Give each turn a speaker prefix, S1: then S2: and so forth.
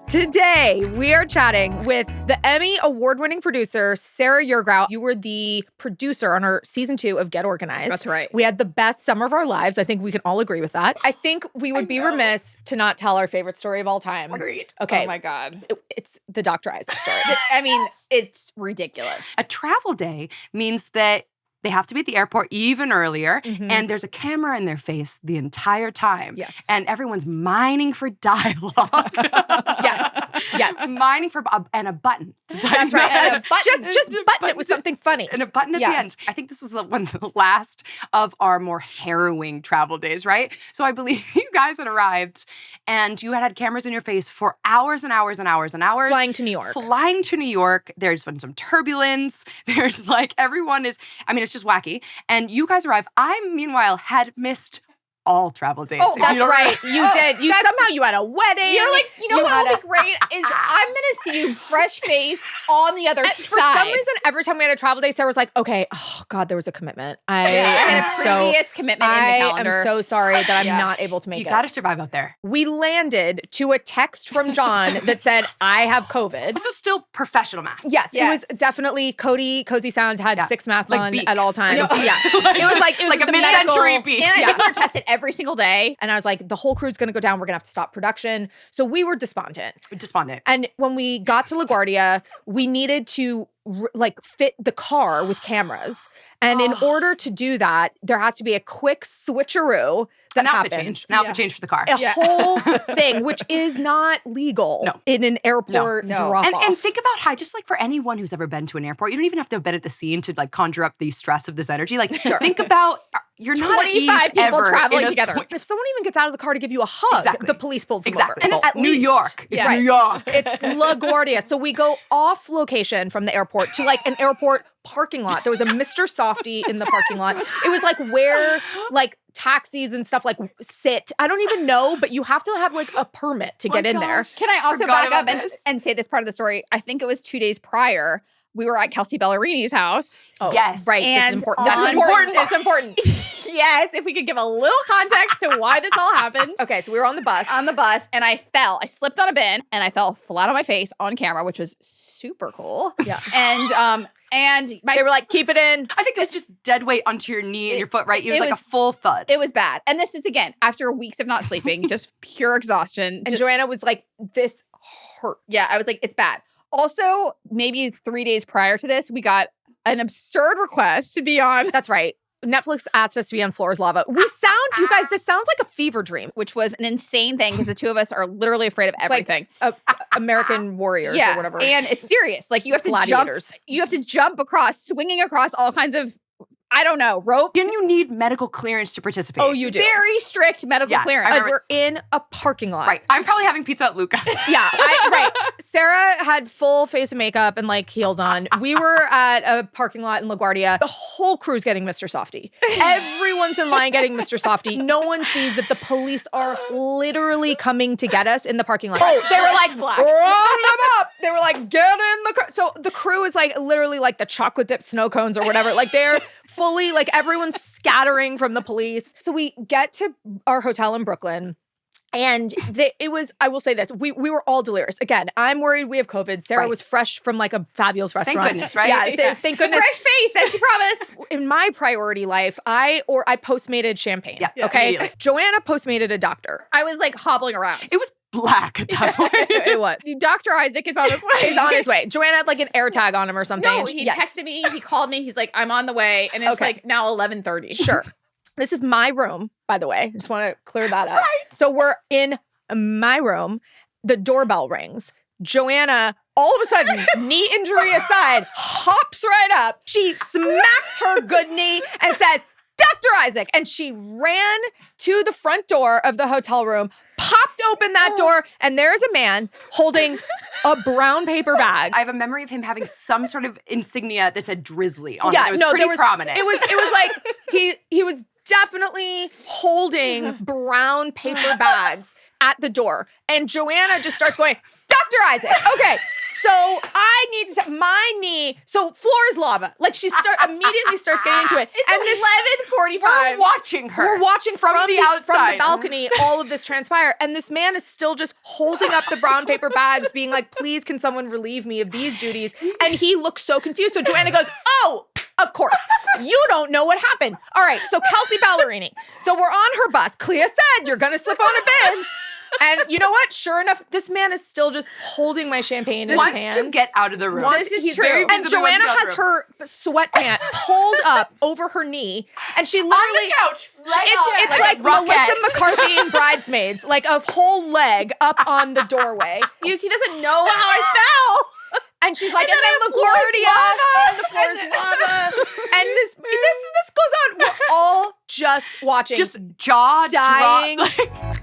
S1: Today, we are chatting with the Emmy award-winning producer, Sarah Yourgrau. You were the producer on our season 2 of Get Organized.
S2: That's right.
S1: We had the best summer of our lives. I think we can all agree with that. I think we would be remiss to not tell our favorite story of all time.
S2: Agreed.
S1: Okay.
S2: Oh my God.
S1: It's the Dr. Isaac story.
S2: I mean, it's ridiculous.
S3: A travel day means that they have to be at the airport even earlier, and there's a camera in their face the entire time.
S1: Yes.
S3: And everyone's mining for dialogue.
S1: Yes.
S3: Mining for and a button to type.
S1: That's right. And a button. Just button it with something funny.
S3: And a button at the end. I think this was one of the last of our more harrowing travel days, right? So I believe you guys had arrived and you had cameras in your face for hours and hours and hours and hours.
S1: Flying to New York.
S3: There's been some turbulence. There's everyone is, it's just wacky. And you guys arrive. I, meanwhile, had missed all travel days.
S1: Oh, that's right. You did. You had a wedding.
S2: You're like, what would be great is I'm going to see you fresh face on the other side.
S1: For some reason, every time we had a travel day, Sarah was like, okay, oh God, there was a commitment.
S2: I had a previous commitment in the calendar.
S1: I am so sorry that I'm not able to make it.
S3: You got to survive out there.
S1: We landed to a text from John that said, I have COVID.
S3: So still professional masks.
S1: Yes. It was definitely Cozy Sound had 6 masks on
S3: beaks.
S1: at all times.
S3: No.
S1: It was like
S3: a mid-century beak.
S2: And I think we were tested every single day.
S1: And I was like, the whole crew's going to go down. We're going to have to stop production. So we were despondent. And when we got to LaGuardia, we needed to fit the car with cameras. And in order to do that, there has to be a quick switcheroo that happens.
S3: An outfit change for the car.
S1: A whole thing, which is not legal in an airport drop-off.
S3: And think about how, just for anyone who's ever been to an airport, you don't even have to have been at the scene to conjure up the stress of this energy. Think about, you're not
S2: 25 people traveling together.
S1: If someone even gets out of the car to give you a hug, the police pulls them over.
S3: And it's at New York.
S1: It's New York. It's LaGuardia. So we go off location from the airport to an airport parking lot. There was a Mr. Softy in the parking lot. It was where taxis and stuff sit. I don't even know, but you have to have a permit to get in there.
S2: Can I also back up and say this part of the story? I think it was 2 days prior. We were at Kelsey Ballerini's house.
S1: Oh,
S3: yes.
S1: Right.
S2: And
S1: it's important. That's important. It's important.
S2: Yes, if we could give a little context to why this all happened.
S1: Okay, so we were on the bus.
S2: And I fell. I slipped on a bin, and I fell flat on my face on camera, which was super cool.
S1: Yeah.
S2: And
S1: they were like, keep it in.
S3: I think it was just dead weight onto your knee and your foot, right? It was a full thud.
S2: It was bad. And this is, again, after weeks of not sleeping, just pure exhaustion.
S1: And Joanna was like, this hurts.
S2: Yeah, I was like, it's bad. Also, maybe 3 days prior to this, we got an absurd request to be on.
S1: That's right. Netflix asked us to be on Floor is Lava. You guys, this sounds like a fever dream.
S2: Which was an insane thing because the two of us are literally afraid of everything.
S1: American warriors or whatever.
S2: And it's serious. You have to
S1: gladiators.
S2: You have to jump across, swinging across all kinds of, I don't know, rope.
S3: And you need medical clearance to participate.
S1: Oh, you do.
S2: Very strict medical clearance.
S1: We're in a parking lot.
S3: Right. I'm probably having pizza at Luca's.
S1: Right. Sarah had full face of makeup and heels on. We were at a parking lot in LaGuardia. The whole crew's getting Mr. Softy. Everyone's in line getting Mr. Softy. No one sees that the police are literally coming to get us in the parking lot.
S2: Oh,
S1: they were like, round them up. They were like, get in the car. So the crew is literally the chocolate dip snow cones or whatever. They're fully everyone's scattering from the police. So we get to our hotel in Brooklyn. And I will say this, we were all delirious. Again, I'm worried we have COVID. Sarah was fresh from a fabulous restaurant.
S3: Thank goodness, right?
S1: Yeah, thank goodness.
S2: Fresh face, as she promised.
S1: In my priority life, I Postmated champagne.
S3: Yeah,
S1: okay. Joanna Postmated a doctor.
S2: I was hobbling around.
S3: It was black at that point.
S2: It was. Dr. Isaac is on his way.
S1: He's on his way. Joanna had an air tag on him or something.
S2: No, he texted me. He called me. He's like, I'm on the way. And it's now 11:30.
S1: Sure. This is my room, by the way. Just want to clear that up. Right. So we're in my room. The doorbell rings. Joanna, all of a sudden, knee injury aside, hops right up. She smacks her good knee and says, Dr. Isaac. And she ran to the front door of the hotel room, popped open that door, and there's a man holding a brown paper bag.
S3: I have a memory of him having some sort of insignia that said Drizzly on it. It was pretty prominent.
S1: It was he was definitely holding brown paper bags at the door. And Joanna just starts going, Dr. Isaac, okay, So I need to my knee. So floor is lava. Like she immediately starts getting into it.
S2: And this 11:45.
S3: We're watching her.
S1: We're watching
S3: from the outside.
S1: from the balcony, all of this transpire. And this man is still just holding up the brown paper bags, being like, please, can someone relieve me of these duties? And he looks so confused. So Joanna goes, oh, of course. You don't know what happened. All right, so Kelsey Ballerini. So we're on her bus. Clea said, you're going to slip on a bin. And you know what? Sure enough, this man is still just holding my champagne in his
S3: Wants
S1: hand.
S3: to get out of the room.
S2: This is
S3: He's
S2: true.
S3: very
S1: And
S3: visibly wants
S1: Joanna
S3: to get out
S1: has
S3: of the room.
S1: her sweatpant pulled up over her knee, and she literally
S3: on the couch.
S1: It's like Melissa McCarthy in Bridesmaids, like a whole leg up on the doorway.
S2: He doesn't know how I fell.
S1: And she's like,
S2: And then
S1: and
S2: the floor is lava.
S1: and the floor is lava. And this goes on. We're all just watching.
S3: Just jaw
S1: dying.
S3: drop.